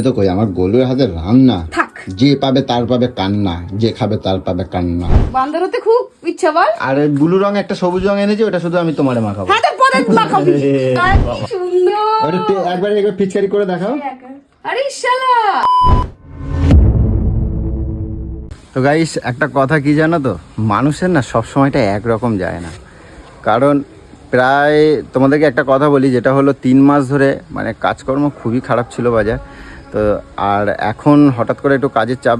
তো কই আমার গোলুর হাতে রান্না যে পাবে তার পাবে কান্না, যে খাবে তার পাবে কান্না। বান্দর হতে খুব ইচ্ছা বল। আর ব্লু রং একটা সবুজ রং এনেছি, ওটা শুধু আমি তোমারে মাখাবো। হ্যাঁ, তোর পদে মাখাবি। কি সুন্দর। একবার পিচকারি করে দেখাও। আরে শালা। তো গাইস, একটা কথা কি জানো তো, মানুষের না সব সময়টা একরকম যায় না। কারণ প্রায় তোমাদেরকে একটা কথা বলি, যেটা হলো 3 মাস ধরে মানে কাজকর্ম খুবই খারাপ ছিল বাজার। তো আর এখন হঠাৎ করে একটু কাজের চাপ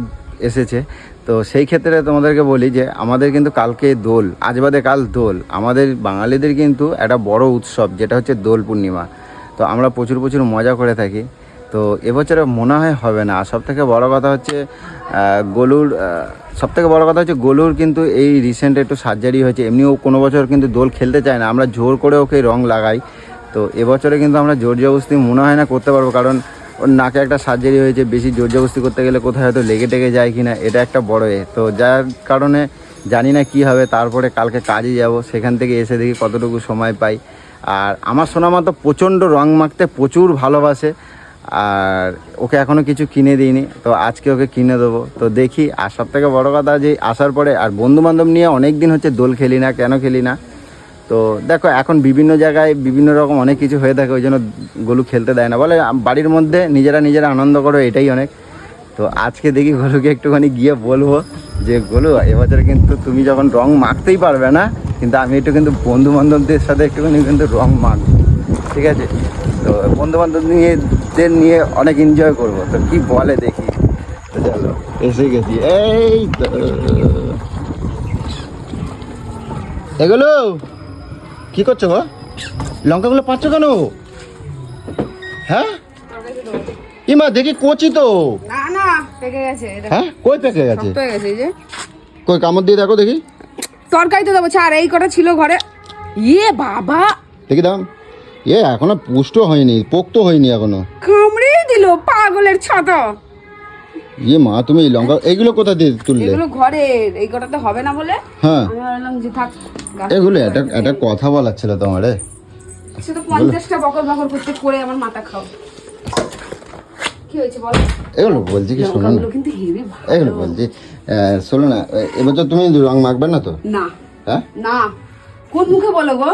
এসেছে। তো সেই ক্ষেত্রে তোমাদেরকে বলি যে আমাদের কিন্তু কালকে দোল, আজ বাদে কাল দোল। আমাদের বাঙালিদের কিন্তু একটা বড় উৎসব, যেটা হচ্ছে দোল পূর্ণিমা। তো আমরা প্রচুর প্রচুর মজা করে থাকি। তো এবছরে মনে হয় হবে না। আর সবথেকে বড় কথা হচ্ছে গোলুর কিন্তু এই রিসেন্ট একটু সার্জারি হয়েছে। এমনিও কোনো বছর কিন্তু দোল খেলতে চায় না, আমরা জোর করে ওকে রং লাগাই। তো এবছরে কিন্তু আমরা জোর জবরদস্তি মনে হয় না করতে পারবো, কারণ ওর নাকে একটা সার্জারি হয়েছে। বেশি জোর জবরদস্তি করতে গেলে কোথায় হয়তো লেগে টেগে যায় কি না, এটা একটা বড় তো যার কারণে জানি না কি হবে। তারপরে কালকে কাজে যাব, সেখান থেকে এসে দেখি কতটুকু সময় পাই। আর আমার সোনামা তো প্রচণ্ড রং মাখতে প্রচুর ভালোবাসে, আর ওকে এখনও কিছু কিনে দিইনি। তো আজকে ওকে কিনে দেবো। তো দেখি। আর সব থেকে বড়ো কথা যে আসার পরে আর বন্ধুবান্ধব নিয়ে অনেক দিন হচ্ছে দোল খেলি না। কেন খেলি না? তো দেখো, এখন বিভিন্ন জায়গায় বিভিন্ন রকম অনেক কিছু হয়ে থাকে, ওই জন্য গোলু খেলতে দেয় না। বলে বাড়ির মধ্যে নিজেরা আনন্দ করো, এটাই অনেক। তো আজকে দেখি গোলুকে একটুখানি গিয়ে বলবো যে গোলু, এবছরে কিন্তু তুমি যখন রং মাখতেই পারবে না, কিন্তু আমি একটু কিন্তু বন্ধুবান্ধবদের সাথে একটুখানি কিন্তু রং মাখবো, ঠিক আছে? তো বন্ধুবান্ধব নিয়ে অনেক এনজয় করবো। তো কি বলে দেখি। তো চলো, এসে গেছি। এই তো এগুলো কি করছো গো? লঙ্কাগুলো পাচ্ছ কেন? হ্যাঁ, ইমা দেখি কচি তো। না না, পেকে গেছে। হ্যাঁ, কই পেকে গেছে? পেকে গেছে এই যে। কই কামড় দিয়ে দেখো দেখি। তরকারিতে দেবো, ছাড়। এই কটা ছিল ঘরে। ইয়ে বাবা, দেখি দাম। এখনো পুষ্ট হয়নি, পোক্ত হয়নি এখনো। কামড়ে দিল পাগলের ছাতা। মা, তুমি লঙ্কা এগুলো কোথা দিয়ে তুললে? এগুলো ঘরের, এই কটাতে হবে না বলে হ্যাঁ, আমি ভাবলাম যে থাক। এগুলো একটা কথা বলার ছিল তোমারে। সে তো 50টা বকর বকর করতে করে আমার মাথা খাও। কি হয়েছে বল? এগুলো বলছি কি, শোনো না। কিন্তু হেভি ভালো। এগুলো বলছি, শোনো না, এবছর তুমি রং মাখবে না তো? না। হ্যাঁ না, কোন মুখে বলো গো?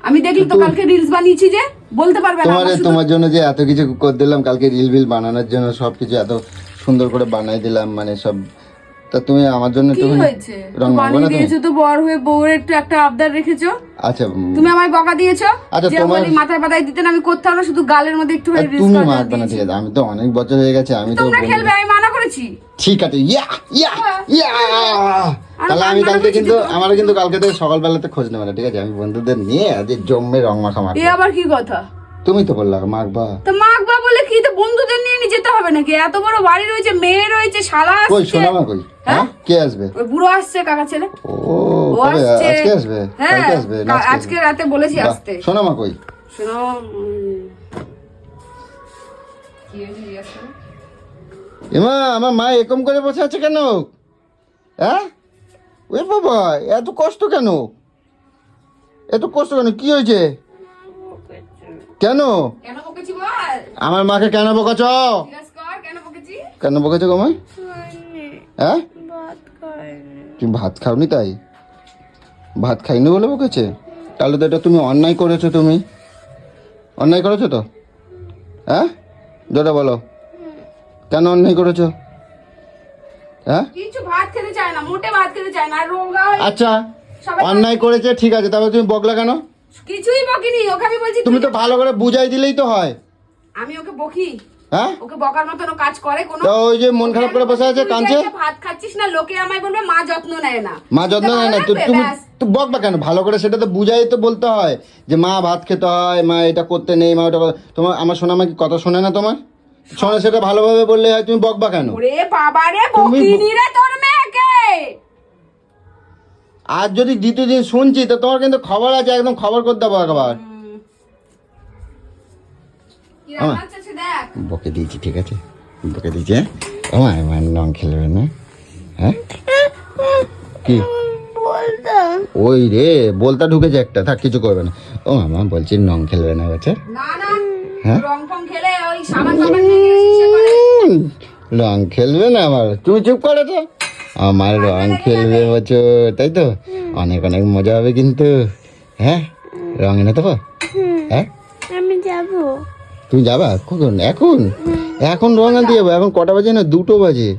আমি দেখলি তো কালকে রিলস বানিয়েছি, যে বলতে পারবে না। তোমার জন্য যে এত কিছু করে দিলাম কালকে, রিল বানানোর জন্য সবকিছু এত সুন্দর করে বানাই দিলাম, মানে সব। তা তুমি আমার জন্য একটু রং মাখবে না? দিয়েছো তো, বড় হয়ে বউয়ের একটু একটা আবদার রেখেছো। আচ্ছা, তুমি আমায় বকা দিয়েছো। আচ্ছা, যে তোমার মাথায় পাতায় দিতে না, আমি করতে না, শুধু গালের মধ্যে একটু তুমি মাখবে না, ঠিক আছে? আমি তো অনেক বছর হয়ে গেছে, আমি তো খেলবে, আমি মানা করেছি। ঠিক আছে। তাহলে আমি কালকে কিন্তু আমারও কিন্তু কালকে থেকে সকালবেলাতে খোঁজ নেবে না, ঠিক আছে? আমি বন্ধুদের নিয়ে আজ জম্মে রং মাখা মাখবো। আবার কি কথা? তুমি তো বললা মাখবা। তো মাখবা বলে কি, তো বন্ধুদের নিয়ে যেতে হবে নাকি? এত বড় বাড়ি রয়েছে, মেয়ে রয়েছে, শালা আসছে। কই সোনামা কই? হ্যাঁ, কে আসবে? ওই বুড়ো আসছে, কাকা ছেলে। ও আজকে আসবে? কালকে আসবে? আজকে রাতে বলেছি আসতে। সোনামা কই? শোনো, কি হয়েছে? এমা, আমার মা এরকম করে বসে আছে কেন? হ্যাঁ, ওই বাবা, এত কষ্ট কেন? কি হয়েছে? কেন বকেছি বল? আমার মাকে কেন বকাছ? কেন বকেছ গো মা? হ্যাঁ, তুমি ভাত খাওনি তাই? ভাত খাইনি বলে বকেছে? তাহলে তো এটা তুমি অন্যায় করেছো। তুমি অন্যায় করেছো তো? হ্যাঁ, জোরে বলো, কেন অন্যায় করেছো? হ্যাঁ, কিছু ভাত খেতে চায় না, মোটে ভাত খেতে চায় না, রোগা হয়ে। আচ্ছা, অন্যায় করেছে, ঠিক আছে, তাহলে তুমি বকলা কেন? কিছুই বকিনি, ওকে আমি বলছি তুমি তো ভালো করে বুঝাই দিলেই তো হয়। আমি ওকে বকি? হ্যাঁ, ওকে বকার মতন কাজ করে কোনো? তো ওই যে মন খারাপ করে বসে আছে, কাঁদছে। ভাত খাচ্ছিস না, লোকে আমায় বলবে মা যত্ন নেয় না। মা যত্ন নেয় না, তুমি তো বকবা কেন? ভালো করে সেটা তো বুঝাই তো বলতে হয় যে মা ভাত খেতে হয়, মা এটা করতে নেই, মা ওটা। তোমার আমার সোনামা কি কথা শোনে না তোমার? শোনে, সেটা ভালোভাবে বললে হয়, তুমি বকবা কেন? ওরে বাবা রে, বকিনি রে তোর মেয়েকে। আজ যদি দ্বিতীয় দিন শুনছি, তো তোমার কিন্তু খবর আছে, একদম খবর করে দেবো একবার। বকে দিয়েছি, ঠিক আছে, বকে দিয়েছি। আমার রং খেলবে না? হ্যাঁ, কি ওই রে বলতা ঢুকেছে একটা, থাক কিছু করবে না। ও মামা বলছি রং খেলবে না, গেছে? না না, হ্যাঁ, রং ফং খেলে ওই সাবান টাবান নিয়ে এসে করে। রং খেলবে না আমার, তুমি চুপ করো তো। আমার রং খেলবে বলছো, তাই তো? অনেক অনেক মজা হবে কিন্তু। হ্যাঁ, রং এনে দেবো। হ্যাঁ, আমি যাব। তুমি যাবা কখন? এখন? এখন রং আনতে যাবো? এখন কটা বাজে না? 2টো বাজে।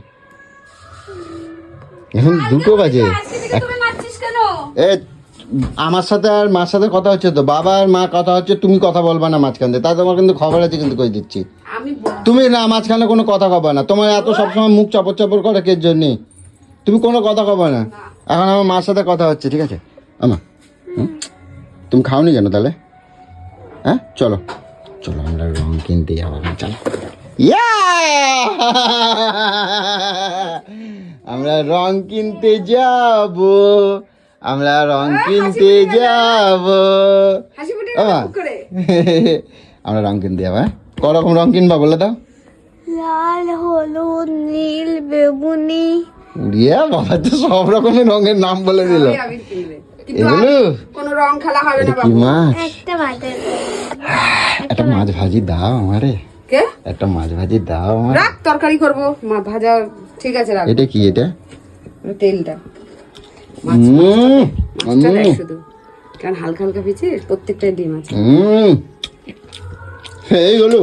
এখন 2টো বাজে। আজকে থেকে তুমি মারছিস কেন? এ, আমার সাথে আর মার সাথে কথা হচ্ছে তো, বাবা আর মা কথা হচ্ছে, তুমি কথা বলবা না মাঝখান দিয়ে, তা তোমার কিন্তু খবর আছে কিন্তু, কই দিচ্ছি। আমি বল- তুমি না মাঝখানে কোনো কথা কবা না, তোমার এত সবসময় মুখ চপর চপর করে কে জন্য? তুমি কোনো কথা কবা না। এখন আমার মার সাথে কথা হচ্ছে, ঠিক আছে? আমা, তুমি খাওনি কেন তাহলে? হ্যাঁ, চলো চলো আমরা রং কিনতে যাবো, চলো। ইয়া! আমরা রং কিনতে যাব, আমরা রং কিনতে যাব। হাসি ফুটে আমা, করে আমরা রং কিনতে যাবো। হ্যাঁ, করকম রং কিনবা বলে দাও। লাল, হলুদ, নীল, বেগুনি। উড়িয়া বাবা, তো সব রকমের রঙের নাম বলে দিল। আমি কিনবে। কিন্তু এগুলো কোনো রং খেলা হবে না এটা কি বাবু। মাছ? একটা বাজার। একটা মাছ ভাজি দাও আমারে, কে? একটা মাছ ভাজি দাও আমার। রাখ, তরকারি করবো, মা ভাজা ঠিক আছে রাখ। এটা কি? এটা তেলটা উম, মাছটা দেখ শুধু, কারণ হালকা হালকা ভেজে প্রত্যেকটাই ডিম আছে। এইগুলো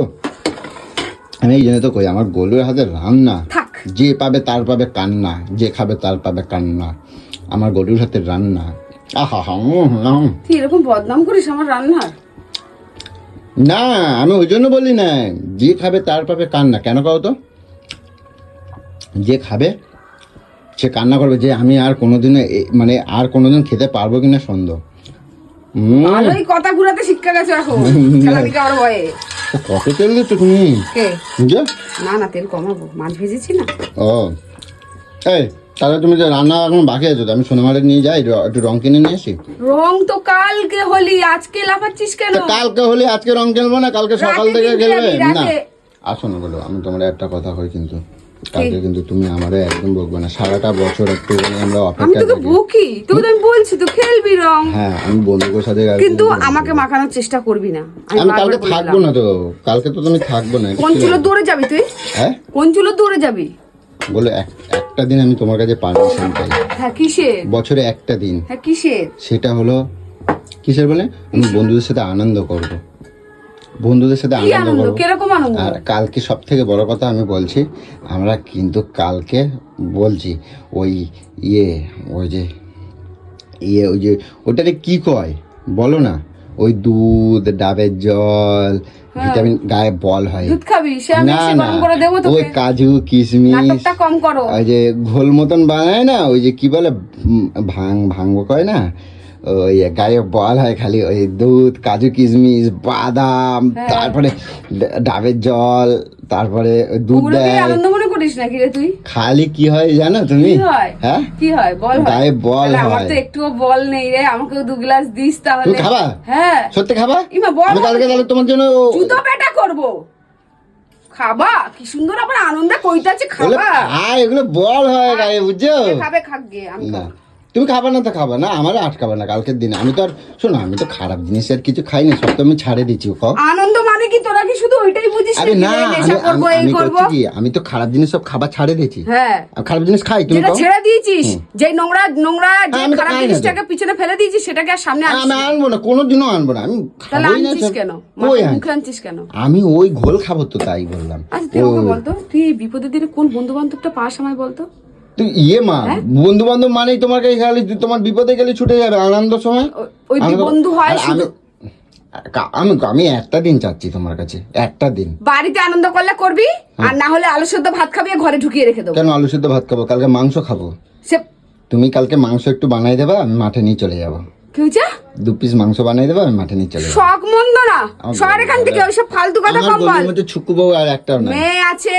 আমি এই জন্য তো কই, আমার গোলুর হাতে রান্না থাক, যে পাবে তার পাবে কান্না, যে খাবে তার পাবে কান্না। আমার গরুর হাতে রান্না, আহা হা। তুই এরকম বদনাম করিস আমার রান্নার? না, আমি ওই জন্য বলি না, যে খাবে তার পাবে কান্না। কেন কও তো? যে খাবে সে কান্না করবে যে আমি আর কোনোদিন মানে আর কোনোদিন খেতে পারবো কিনা সন্দেহ। ভালোই কথা ঘুরাতে শিক্ষা গেছে এখন, খেলা দিকে আর ভয়ে। কত তেল দিচ্ছ তুমি? কে? যে না না, তেল কমাবো, মাছ ভেজেছি না। ও, এই তাহলে তুমি যে রান্না এখন বাকি আছে তো, আমি সোনামারে নিয়ে যাই, একটু রং কিনে নিয়ে আসি। রং তো কালকে হলি, আজকে লাফাচ্ছিস কেন? তা কালকে হলে আজকে রং খেলবো না? কালকে সকাল রাতে থেকে কিনতে খেলবে যাবি, না? রাতে। আসো না বলো, আমি তোমার একটা কথা কই কিন্তু, কালকে কিন্তু তুমি আমারে একদম বকবে না। সারাটা বছর একটু আমরা আমি অপেক্ষা তোকে করি। বকি, তোকে তো আমি বলছি তো খেলবি রং, হ্যাঁ, আমি বন্ধুদের সাথে আর কিন্তু কিন্তু আমাকে মাখানোর চেষ্টা করবি না। আমি বারবার কালকে বলে থাকবো দিলাম। না তো, কালকে তো তুমি থাকবো না। কোন চুলো দৌড়ে যাবি তুই? হ্যাঁ, কোন চুলো দৌড়ে যাবি? বলে একটা দিন আমি তোমার কাছে পারমিশন পাই, হ্যাঁ কিসের? বছরে একটা দিন। হ্যাঁ কিসের? সেটা হলো কিসের বলে, আমি বন্ধুদের সাথে আনন্দ করব, বন্ধুদের সাথে কি আনন্দ আনন্দ? করবো। কিরকম আনন্দ? আর কালকে সব থেকে বড় কথা আমি বলছি, আমরা কিন্তু কালকে বলছি ওই ওই যে ওই যে ওটারে কি কয় বলো না, ওই দুধ, ডাবের জল, ভিটামিন গায়ে বল হয়। দুধ খাবি? সে আমি না এসে না, গরম করে দেবো ওই তোকে। কাজু কিশমিশ, নাটকটা কম করো। ওই যে ঘোল মতন বানায় না, ওই যে কি বলে ভাঙ্গ কয় না, ওই গায়ে বল হয় খালি, ওই দুধ, কাজু কিশমিশ, বাদাম, হ্যাঁ। তারপরে ডাবের জল, তারপরে দুধ ওগুলো কি দেয়। আনন্দ মনে করিস নাকি রে তুই? খালি কি হয় জানো তুমি? কি হয়? হ্যাঁ, কি হয় বল? হয়? গায়ে বল তাহলে আমার হয়। তো একটুও বল নেই রে, আমাকেও 2 গ্লাস দিস তাহলে। তুমি খাবা? হ্যাঁ। সত্যি খাবা? ইমা বল আমি কালকে তাহলে তোমার জন্য জুতো পেটা করবো। খাবা? কি সুন্দর আবার আনন্দে কইতাছে বলে খাবা। খায়, এগুলো বল হয় গায়ে, বুঝছো? খাবে খাক গে, আমি না, খাবো। তুমি খাবা না তো খাবা না, আমার আটকাবে না কালকের দিনে। আমি তো আর শোনো, আমি তো খারাপ জিনিস আর কিছু খাই না, সব তো আমি ছাড়ে দিচ্ছি। খাও। আনন্দ মানে কি, তোরা কি শুধু ওইটাই বুঝিস আরে না, নাকি? নেশা আমি করবো, এই আমি করবো। করছি কি, আমি তো খারাপ জিনিস সব খাবার ছাড়ে দিয়েছি। হ্যাঁ, আর খারাপ জিনিস খাই, তুমি যেটা খাও। ছেড়ে দিয়েছিস, যে নোংরা নোংরা যে আমি তো খারাপ খাই না তো। জিনিসটাকে পিছনে ফেলে দিয়েছিস, সেটাকে আর সামনে আনছিস আমি না। আনবো না, কোনোদিনও আনবো না, আমি তাহলে খাবোই না আনছিস সব। কেন? ওই মাথায় আনছি। মুখে আনছিস কেন? আমি ওই ঘোল খাবো তো, তাই বললাম। আচ্ছা তুই আমাকে বলতো, তুই এই বিপদের দিনে কোন বন্ধু বান্ধবটা পাস আমায় বলতো? তুই মা, হ্যাঁ? বন্ধু বান্ধব মানেই তোমার কাছে খালি, তোমার বিপদে গেলে ছুটে যাবে আনন্দ সময়। ওই বন্ধু হয় আর শুধু। আমি একটা দিন চাচ্ছি তোমার কাছে, একটা দিন। বাড়িতে আনন্দ করলে করবি, আর না হলে আলু সেদ্ধ ভাত খাবি, আর ঘরে ঢুকিয়ে রেখে দেবো। কেন আলু সিদ্ধ ভাত খাবো? কালকে মাংস খাবো। সে তুমি কালকে মাংস একটু বানাই দেবা, আমি মাঠে নিয়ে চলে যাবো। কি হয়েছে? 2 পিস মাংস বানাই দেবা, আমি মাঠে নিয়ে চলে যাবো। শখ মন্দ না, আমার শহর এখান থেকে ওইসব ফালতু কথা আমার কম বল। গলির মধ্যে ছুকু বউ আর একটাও নাই। মেয়ে আছে,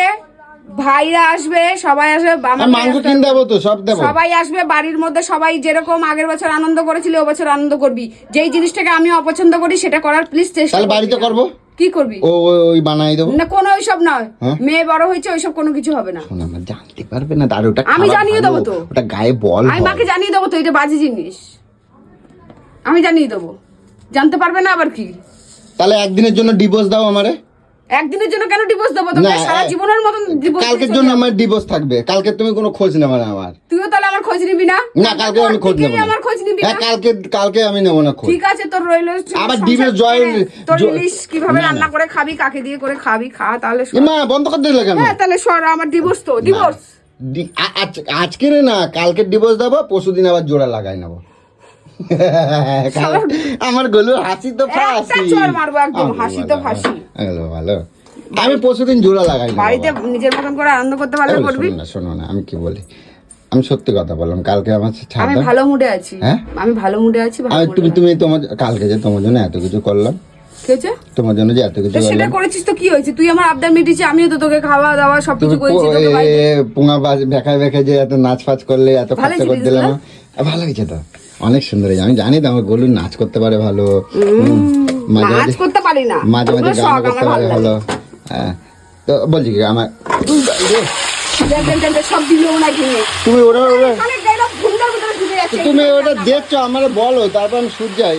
ভাইরা আসবে, সবাই আসবে, আর মাংস কিনে দেবো তো, সব দেবো। সবাই আসবে বাড়ির মধ্যে। সবাই যেরকম আগের বছর আনন্দ করেছিল, ও বছর আনন্দ করবি। যেই জিনিসটাকে আমি অপছন্দ করি সেটা করার প্লিজ চেষ্টা তাহলে করবি বাড়িতে না। করবো। কি করবি? ওই বানাই দেবো। না কোনো ওইসব নয়, হ্যাঁ? মেয়ে বড় হয়েছে, ওইসব কোনো কিছু হবে না। শোনো, আমার জানতে পারবে না, আর ওটা আমি খাবার জানিয়ে ভালো, দেবো তো। ওটা গায়ে বল আমি হয়। মাকে জানিয়ে দেবো তো, এটা বাজে জিনিস। আমি জানিয়ে দেবো, জানতে পারবে না আবার কি। তাহলে একদিনের জন্য ডিভোর্স দাও আমারে। একদিনের জন্য কেন ডিভোর্স দেবো তোকে? না, সারা জীবনের মতন ডিভোর্স কালকের জন্য আমার ডিভোর্স থাকবে। কালকে তুমি কোনো খোঁজ নেবে না আমার। তুইও তাহলে আমার খোঁজ নিবি না? না, কালকে আমি খোঁজ নেব না। আমার খোঁজ নিবি না? হ্যাঁ, কালকে আমি নেব না খোঁজ। ঠিক আছে, তোর রইলো আবার ডিভোর্স জয়েন তোর ইলিশ কিভাবে রান্না করে খাবি, কাকে দিয়ে করে খাবি, খা তাহলে সর। মা বন্ধ করে দিলে কেন? হ্যাঁ তাহলে সর, আমার ডিভোর্স তো ডিভোর্স। আজকে না, কালকে ডিভোর্স দেবো, পরশুদিন আবার জোড়া লাগাই নেবো। আমার গলু হাসি তো ফাঁসি। একটা চড় মারবো একদম, হাসি তো ফাঁসি। ভালো, আমি পরশুদিন জোড়া লাগাই নেবো। বাড়িতে নিজের মতন করে আনন্দ করতে পারলে করবি। শোনো না, আমি কি বলি, আমি সত্যি কথা বললাম, কালকে আমার ছাড় আমি দাও। ভালো মুডে আছি। হ্যাঁ? আমি ভালো মুডে আছি। তুমি তোমার কালকে যে তোমার জন্য এত কিছু করলাম, খেয়েছে তোমার জন্য যে এত কিছু সেটা করলাম, করেছিস তো কি হয়েছে? তুই আমার আবদার মিটিয়েছিস, আমিও তো তোকে খাওয়া দাওয়া সবকিছু করেছি তোকে বাড়িতে। পুঙা বেখায় যে এত নাচ ফাচ করলে, এত ভালো খরচা করে জিনিস দিলাম, না? ভালো হয়েছে তো, অনেক সুন্দর হয়েছে। আমি জানি তো আমার গলু নাচ করতে পারে ভালো, মাঝে নাচ মাঝে করতে পারি না, মাঝে মাঝে ওগুলো গান শখ, করতে আমার পারে ভালো ভালো। লাগে। হ্যাঁ, তো বলছি কি আমার সব দিলেও না কিনে তুমি ওরা অনেক ডায়লগ ঘুমটার ভিতরে ঢুকে যাচ্ছে। তুমি ওটা দেখছো, আমার বলো, তারপর আমি সুর যাই।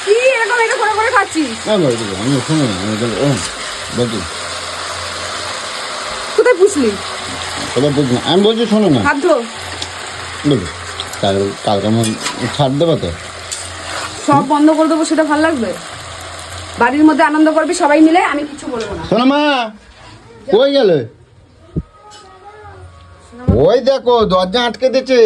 কি এরকম এটা করে করে খাচ্ছিস? আমি বলছি আমি শুনো না, আমি বলছি কোথায় পুষলি? তোরা বুঝ না, আমি বলছি শোনো না, খাদ্য বলছি কালকে আমার ছাড় দেবো তো? সব বন্ধ করে দেবো, সেটা ভালো লাগবে? বাড়ির মধ্যে আনন্দ করবি সবাই মিলে, আমি কিছু বলবো না। শোনো মা, কই গেলে? ওই দেখো দরজা আটকে দিচ্ছে।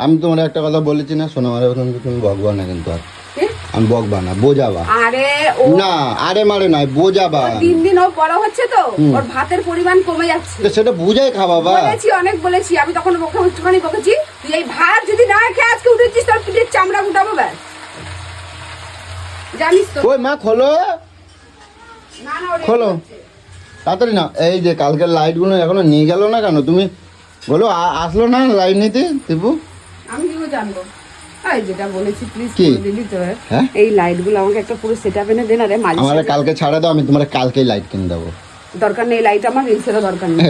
আমি তোমার একটা কথা বলেছি না, শোনো মারে তুমি বকবা না কিন্তু, আর কি? আমি বকবা না, বোঝাবা আরে ও না, আরে মারে নয়, বোঝাবা। দিন দিন ও বড় হচ্ছে তো, ওর ভাতের পরিমাণ কমে যাচ্ছে। তো সেটা বুঝাই খাবা বা। বলেছি, অনেক বলেছি আমি, তখন ওকে একটুখানি বকেছি, তুই এই ভাত যদি না খেয়ে আজকে উঠেছিস তোর পিঠের চামড়া গুটাবো ব্যাস। জানিস তো? ওই মা খোলো, না না ওর খোলো তাড়াতাড়ি না। এই যে কালকের লাইটগুলো এখনো নিয়ে গেল না কেন? তুমি বলো আসলো না লাইট নিতে টিপু? আমি কি করে জানবো? এই যেটা বলেছি প্লিজ কি? করে দিলি তো। হ্যাঁ? এই লাইট গুলো আমাকে একটা পুরো সেটআপ এনে দে না রে, মাঝে আমার সাঝে। কালকে ছাড়া দাও, আমি তোমার কালকেই লাইট কিনে দেবো। দরকার নেই লাইট, আমার রিলসেরও দরকার নেই।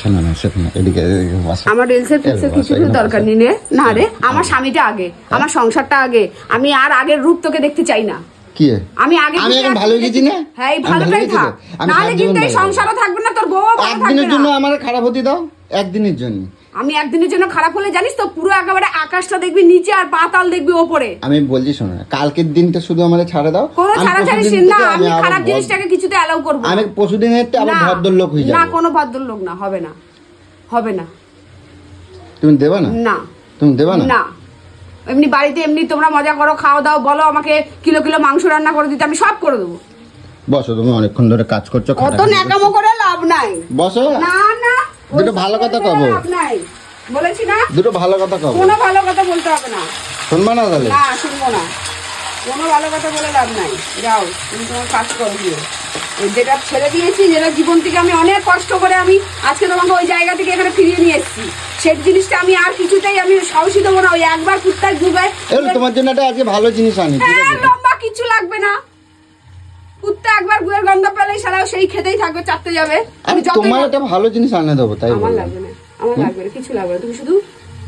শোনো না, শোনো এদিকে বসো। আমার রিলসের ফিক্সের কিছু দরকার নেই রে। না রে, আমার স্বামীটা আগে, আমার সংসারটা আগে। আমি আর আগের রূপ তোকে দেখতে চাই না। কি আমি আগে আমি এখন ভালো গেছি না? হ্যাঁ এই আমি ভালোটাই ভালো গেছি থাক, তো? আমি নাহলে সারা কিন্তু জীবন এই ভালো সংসারও থাকবে না, তোর বউ ভালো থাকবে একদিনের জন্য না। আমার খারাপ হতে দাও, একদিনের জন্য। আমি একদিনের জন্য খারাপ হলে জানিস তো, পুরো একেবারে আকাশটা দেখবি নিচে আর পাতাল দেখবি ওপরে। আমি বলছি শোনো না, কালকের দিনটা শুধু আমার ছাড়ে দাও। কোনো আমি ছাড়াছাড়ি পরশুদিন না, থেকে আমি আবার খারাপ জিনিসটাকে কিছুতে অ্যালাউ করবো না। আমি পরশুদিনের আবার না, ভদ্রলোক হয়ে না যাবো। কোনো ভদ্রলোক না, হবে না, হবে না। তুমি দেবা না? না তুমি দেবা না? না, এমনি বাড়িতে এমনি তোমরা মজা করো, খাও দাও, বলো আমাকে কিলো কিলো মাংস রান্না করে দিতে, আমি সব করে দেবো। বসো, তুমি অনেকক্ষণ ধরে কাজ করছো, অত খাটাখাটি ন্যাকামো করে লাভ নাই। বসো, না না, দুটো ভালো কথা কবো। লাভ নাই, বলেছি না, দুটো ভালো কথা কব। কোনো ভালো কথা বলতে হবে না। শুনবা না তাহলে? না শুনবো না, কোনো ভালো কথা বলে লাভ নাই। যাও তুমি তোমার কাজ করো গিয়ে। ওই যেটা ছেড়ে দিয়েছি, যেটা জীবন থেকে আমি অনেক কষ্ট করে আমি আজকে তোমাকে ওই জায়গা থেকে এখানে ফিরিয়ে নিয়ে এসেছি, সেই জিনিসটা আমি আর কিছুতেই আমি সাহসী দেবো না। ওই একবার কুত্তায় ডুবে তোমার জন্য একটা আজকে ভালো জিনিস আনি, ঠিক আছে? লম্বা কিছু লাগবে না। কুত্তা একবার গুয়ের গন্ধ পেলেই সারা সেই খেতেই থাকবে, চাটতে যাবে। আমি যতই তোমার একটা ভালো জিনিস আনে দেবো, তাই আমার বললাম। লাগবে না, আমার লাগবে না, কিছু লাগবে না। তুমি শুধু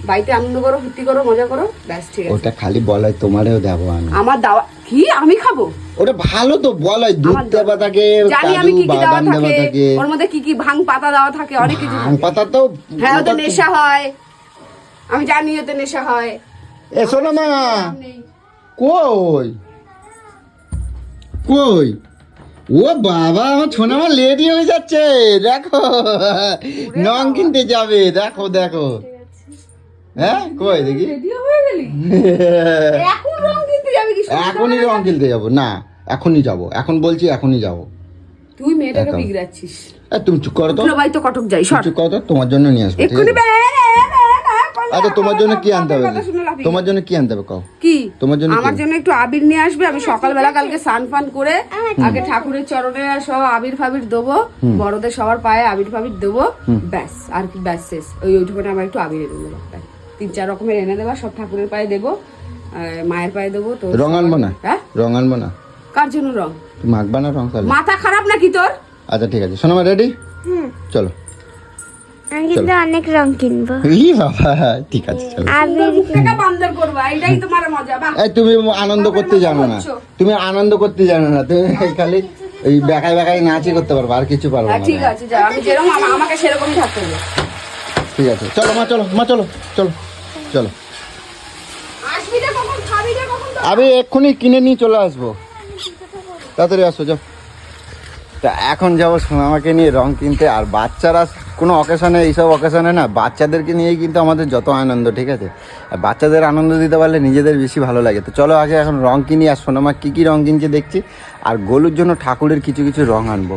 বাড়িতে আনন্দ করো, ফুর্তি করো, মজা করো, ব্যাস ঠিক আছে। ওটা খালি বলাই তোমারেও দেবো আমি। আমার দাওয়া কি আমি খাবো? ওটা ভালো তো বলাই, দুধ দেওয়া থাকে, জানি আমি কাজু কি কি দেওয়া বাদাম দেওয়া থাকে, থাকে, ওর মধ্যে কি কি ভাঙ পাতা দেওয়া থাকে, অনেক কিছু ভাং থাকে। পাতা তো। হ্যাঁ ওতে নেশা হয়, আমি জানি ওতে নেশা হয়। এ শোনো মা, নেই। কই কই? ও বাবা, আমার ছোনা মা লেডি হয়ে যাচ্ছে, দেখো নং কিনতে যাবে, দেখো দেখো। হ্যাঁ কই দেখি? রেডিও হয়ে গেলি? এখন রং কিনতে যাবি কি? এখনই রং কিনতে যাবো না, এখনই যাবো, এখন বলছি এখনই যাবো। তুই মেয়েটাকে একদম। বিগড়াচ্ছিস। তুমি চুপ করো তো, ভাই তো কটক যাই, সর। চুপ করো তো, তোমার জন্য নিয়ে আসবো, ঠিক এক্ষুনি আছে? করলে আচ্ছা তোমার জন্য কি আনতে হবে? কথা শুনে লাভ নেই। তোমার জন্য কি আনতে হবে কও? কি তোমার জন্য কি? আমার জন্য একটু আবির নিয়ে আসবে। আমি সকালবেলা কালকে স্নান ফান করে আগে ঠাকুরের চরণে সব আবির ফাবির দেবো, বড়দের সবার পায়ে আবির ফাবির দেবো, ব্যাস আর কি, ব্যাস শেষ। ওইটুকুনে আমার একটু আবির এনে দেবো, 3-4 রকমের এনে দেবা, সব ঠাকুরের পায়ে দেবো, মায়ের পায়ে দেবো। তো রং আনবো না? হ্যাঁ রং আনবো না? কার জন্য রং? তুমি মাখবা না রং তাহলে? মাথা খারাপ নাকি তোর? আচ্ছা ঠিক আছে, শোনো মা, রেডি? চলো। আমি কিন্তু অনেক রং কিনবো। ই বাবা, ঠিক আছে চলো। আবির মুখটা বান্দর করবা, এটাই তোমার মজা। বাহ, এই তুমি আনন্দ করতে জানো না, তুমি আনন্দ করতে জানো না, তুমি খালি এই বেকায় বেকায় নাচই করতে পারবো, আর কিছু পারবো হ্যাঁ, না। ঠিক আছে, যা, আমি যেরকম আমাকে সেরকমই থাকতে হবে। ঠিক আছে চলো মা, চলো মা, চলো চলো চলো। আসবি রে কখন, খাবি রে কখন? আমি এক্ষুনি কিনে নিয়ে চলে আসবো, তাড়াতাড়ি আসো যাও। তা এখন যাবো সোনামাকে নিয়ে রং কিনতে। আর বাচ্চারা কোনো অকেশনে, এইসব অকেশনে না বাচ্চাদেরকে নিয়েই কিন্তু আমাদের যত আনন্দ, ঠিক আছে? আর বাচ্চাদের আনন্দ দিতে পারলে নিজেদের বেশি ভালো লাগে। তো চলো আগে এখন রং কিনি, আর সোনামা কী কী রং কিনছে দেখছি, আর গোলুর জন্য ঠাকুরের কিছু কিছু রং আনবো।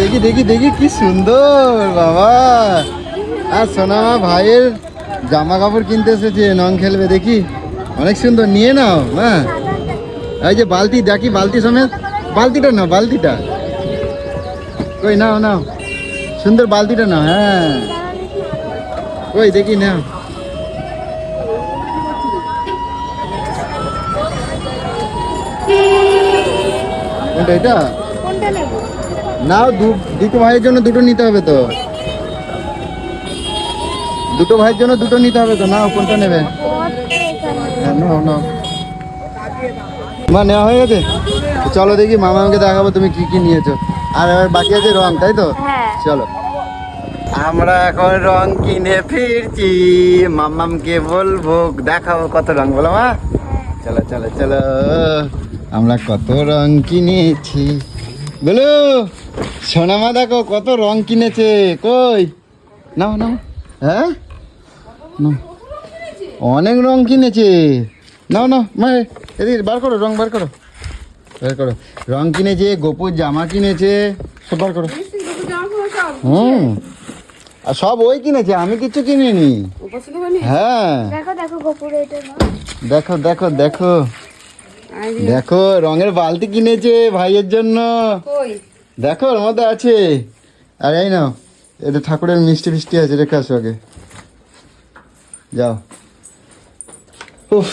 দেখি দেখি দেখি কি সুন্দর বাবা, আর সোনামা ভাইয়ের জামা কাপড় কিনতে এসেছে, রং খেলবে, দেখি অনেক সুন্দর। নিয়ে নাও হ্যাঁ, এই যে বালতি, দেখি বালতি সমেত, বালতিটা নাও, বালতিটা কই, নাও নাও, সুন্দর বালতিটা নাও। হ্যাঁ কই দেখি নাও, কোনটা এটা? কোনটা নেবো? নাও, দুটো ভাইয়ের জন্য দুটো নিতে হবে তো, দুটো ভাইয়ের জন্য দুটো নিতে হবে তো, নাও কোনটা নেবে? হ্যাঁ নাও নাও। মা নেওয়া হয়ে গেছে? তো চলো দেখি মামাকে দেখাবো তুমি কি কি নিয়েছো। আর এবার বাকি আছে রং, তাই তো? হ্যাঁ। চলো আমরা এখন রং কিনে ফিরছি, মামামকে বলবো দেখাও কত রং, বলো মা। চলো চলো চলো, আমরা কত রং কিনেছি বলো। সোনামা দেখো কত রং কিনেছে, কই নাও নাও। হ্যাঁ নাও, অনেক রং কিনেছে, নাও নাও মা, এদিকে বার করো, রং বার করো, বার করো। রং কিনেছে, গোপুর জামা কিনেছে, সব বার করো। হুম, আর সব ওই কিনেছে, আমি কিচ্ছু কিনিনি। হ্যাঁ দেখো দেখো গোপুরে এটা না। দেখো দেখো দেখো দেখো, রঙের বালতি কিনেছে ভাইয়ের জন্য, দেখো ওর মধ্যে আছে। আর এই নাও, এটা ঠাকুরের মিষ্টি ফিষ্টি আছে, রেখে আসো আগে, যাও। উফ,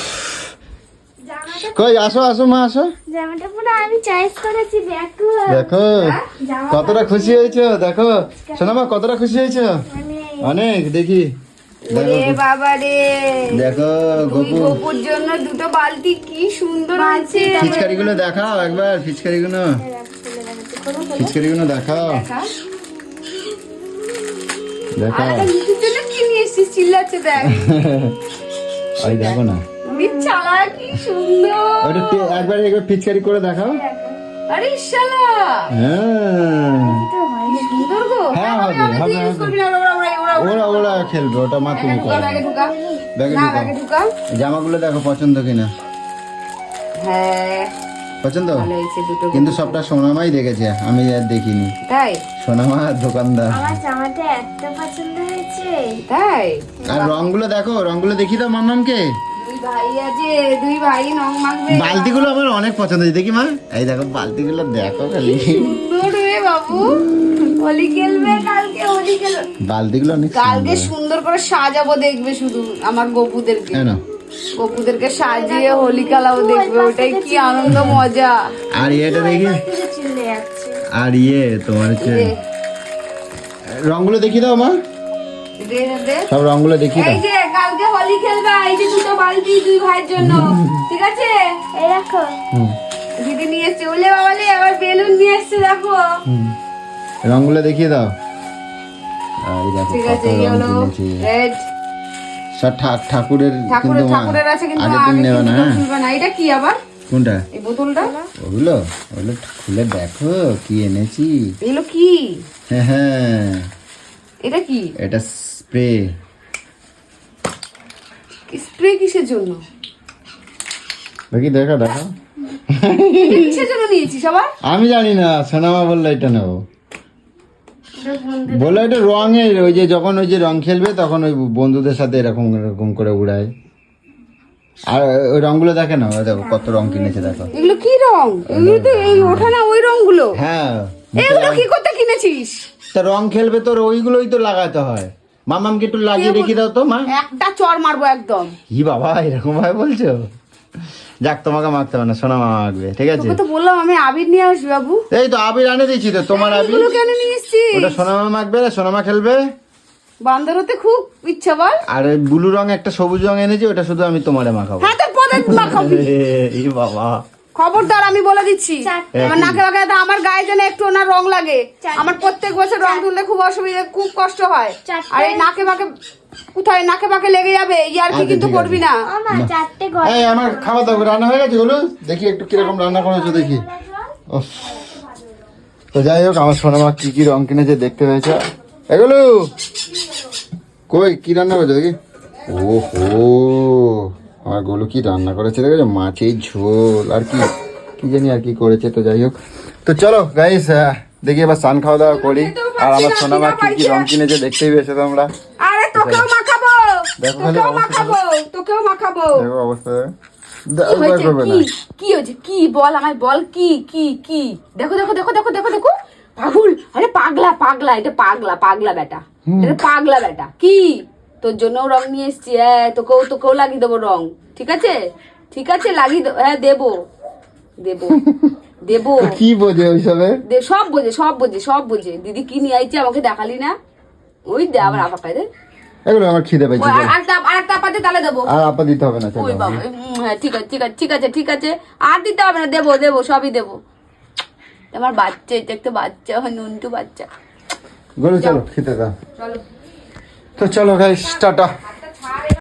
কই আসো আসো মা, আসো। জামাটা পুরো আমি চয়েস করেছি, দেখো দেখো কতটা খুশি হয়েছো, দেখো সোনামা কতটা খুশি হয়েছো, অনেক। দেখি দেখো, বাবা রে, দেখো গোপু, গোপুর জন্য দুটো বালতি, কি সুন্দর আছে। ফিচকারিগুলো দেখাও একবার, ফিচকারিগুলো, ফিচকারিগুলো দেখাও, দেখাও। নিজের জন্য কি নিয়ে এসেছিস, চিল্লাচ্ছে দেখ। ওই দেখো না, চালা কি সুন্দর। ওটা একবার একবার ফিচকারি করে দেখাও। আরে শালা, হ্যাঁ সুন্দর গো। হ্যাঁ, হবে, আমরা তো হবে, use হবে। করবি না, ওরা। ওরা ওরা খেলবে, ওটা মা তুমি করো। ব্যাগে ঢুকা, ব্যাগে না ঢুকাও। ব্যাগে ঢুকা। জামাগুলো দেখো পছন্দ কিনা, হ্যাঁ পছন্দ? ভালো হয়েছে দুটো। কিন্তু সবটা সোনামাই দেখেছে, আমি আর দেখিনি। তাই সোনামা দোকানদার। আমার জামাটা এত পছন্দ হয়েছে। তাই আর রংগুলো দেখো, রংগুলো দেখি দাও মামামকে। দুই ভাই আছে, দুই ভাই রং মাখবে। বালতিগুলো আমার অনেক পছন্দ হয়েছে, দেখি মা, এই দেখো বালতিগুলো দেখো খালি, সুন্দর রে বাবু, হোলি খেলবে কালকে, হোলি খেলবে বালতিগুলো অনেক কালকে, সুন্দর। সুন্দর করে সাজাবো, দেখবে শুধু আমার গপুদেরকে, এই নাও। গপুদেরকে সাজিয়ে হোলি খেলাবো, দেখবে ওটাই কি আনন্দ মজা। আর এটা দেখি, থেকে চিল্লে যাচ্ছে। আর তোমার হচ্ছে দে, রংগুলো দেখি দাও মা, দে, দে। সব রংগুলো দেখি এই দাও। যে কালকে হোলি খেলবা, এই যে দুটো বালতি দুই ভাইয়ের জন্য, ঠিক আছে? এই দেখো হুম দিদি নিয়ে এসছে, ওলে বাবালে আবার বেলুন নিয়ে এসছে, দেখো। হুম, রংগুলো দেখিয়ে দাও। এই দেখো ঠিক কত আছে, রং ইয়েলো, কিনেছি, রেড। সব ঠাকুরের, কিন্তু মা ঠাকুরের আছে, কিন্তু আগে আগে তুমি নেবে না, কিন্তু হ্যাঁ? খুলবে না। এটা কি আবার, কোনটা? এই বোতলটা? ওগুলো ওগুলো খুলে দেখো কি এনেছি। এগুলো কি? হ্যাঁ হ্যাঁ, এটা কি? এটা স্প্রে। স্প্রে কিসের জন্য? দেখি দেখো দেখো, এটা কিসের জন্য নিয়েছিস আবার? আমি জানি না, সোনামা বললো এটা নেবো, বললো এটা রঙের, ওই যে যখন ওই যে রং খেলবে তখন ওই বন্ধুদের সাথে এরকম এরকম করে উড়ায়। আর ওই রংগুলো দেখে না, ওই দেখো কত রং কিনেছে দেখো। এগুলো কি রং? এগুলো তো এই ওঠা না, ওই রংগুলো। হ্যাঁ, এগুলো কি করতে কিনেছিস? তা রং খেলবে তোর ওইগুলোই তো লাগাতে হয়। মামামকে একটু লাগিয়ে দেখি দাও তো মা। একটা চড় মারবো একদম। ই বাবা, এরকম ভাবে বলছো? যাক তোমাকে মাখতে হবে না, সোনা মামা মাখবে, ঠিক আছে? তোকে তো বললাম আমি আবির নিয়ে আসবি বাবু। এই তো আবির আনে দিয়েছি তো, তোমার আবির। এগুলো কেন নিয়ে এসছিস? ওটা সোনা মামা মাখবে, সোনা মা খেলবে। বান্দর হতে খুব ইচ্ছা বল। আর ওই ব্লু রং একটা সবুজ রং এনেছি, ওটা শুধু আমি তোমারে মাখাবো। হ্যাঁ তো পরে মাখাবি। এই বাবা, খবরদার আমি বলে দিচ্ছি, চারটে। আমার নাকে বাঁকে আমার গায়ে যেন একটু না রং লাগে। আমার প্রত্যেক বছর রং তুললে খুব অসুবিধা, খুব কষ্ট হয়। চারটে। আর এই নাকে বাঁকে কোথায় নাকে বাঁকে লেগে যাবে, ইয়ার কি আচ্ছা, কিন্তু ঠিক করবি আছে। না। আমার 4টে গল্প। এই আমার খাওয়া দাওয়া রান্না হয়ে গেছে গুলো, দেখি একটু কিরকম রান্না করেছো দেখি। উফ। তো যাই হোক, আমার সোনা মা কি কি রং কিনেছে দেখতে পেয়েছে। এগুলো কই কি রান্না করেছে দেখি। ওহো, আমার গোলু কি রান্না করেছে দেখেছো, মাছের ঝোল আর কি কি জানি আর কি করেছে। তো যাই হোক, তো চলো গাইস, দেখি এবার স্নান খাওয়া দাওয়া করি। আর আমার সোনা মা কি কি রং কিনেছে দেখতেই পেয়েছো তোমরা। আরে তোকেও মাখাবো, দেখো খালি তোকেও অবস্থা মাখাবো, তোকেও মাখাবো। দেখো অবস্থা কি হয়েছে? কি হয়েছে? কি বল আমায়, বল কি কি কি? দেখো দেখো দেখো দেখো দেখো দেখো, পাগল। আরে পাগলা পাগলা, এটা পাগলা পাগলা বেটা, এটা পাগলা বেটা। কি তোর জন্যও রং নিয়ে এসছি। হ্যাঁ তোকেও লাগিয়ে দেবো রং, ঠিক আছে? ঠিক আছে লাগিয়ে দেবো, হ্যাঁ দেবো দেবো দেবো। কি বোঝে ওইসবে? সব বোঝে সব বোঝে সব বোঝে। দিদি কি নিয়ে আইছে আমাকে দেখালি না? ওই দে আবার আপা খাই দে। এগুলো আমার খিদে পেয়েছে। ওই আরেকটা আপাতে তাহলে দেবো। আর আপা দিতে হবে না, চলো। ওই বাবা, হ্যাঁ ঠিক আছে ঠিক আছে ঠিক আছে ঠিক আছে, আর দিতে হবে না, দেবো দেবো সবই দেবো। আমার বাচ্চা, এটা একটা বাচ্চা, নুনটু বাচ্চা। গোলু চলো খেতে দাও। চলো তো চলো গাইস, টাটা।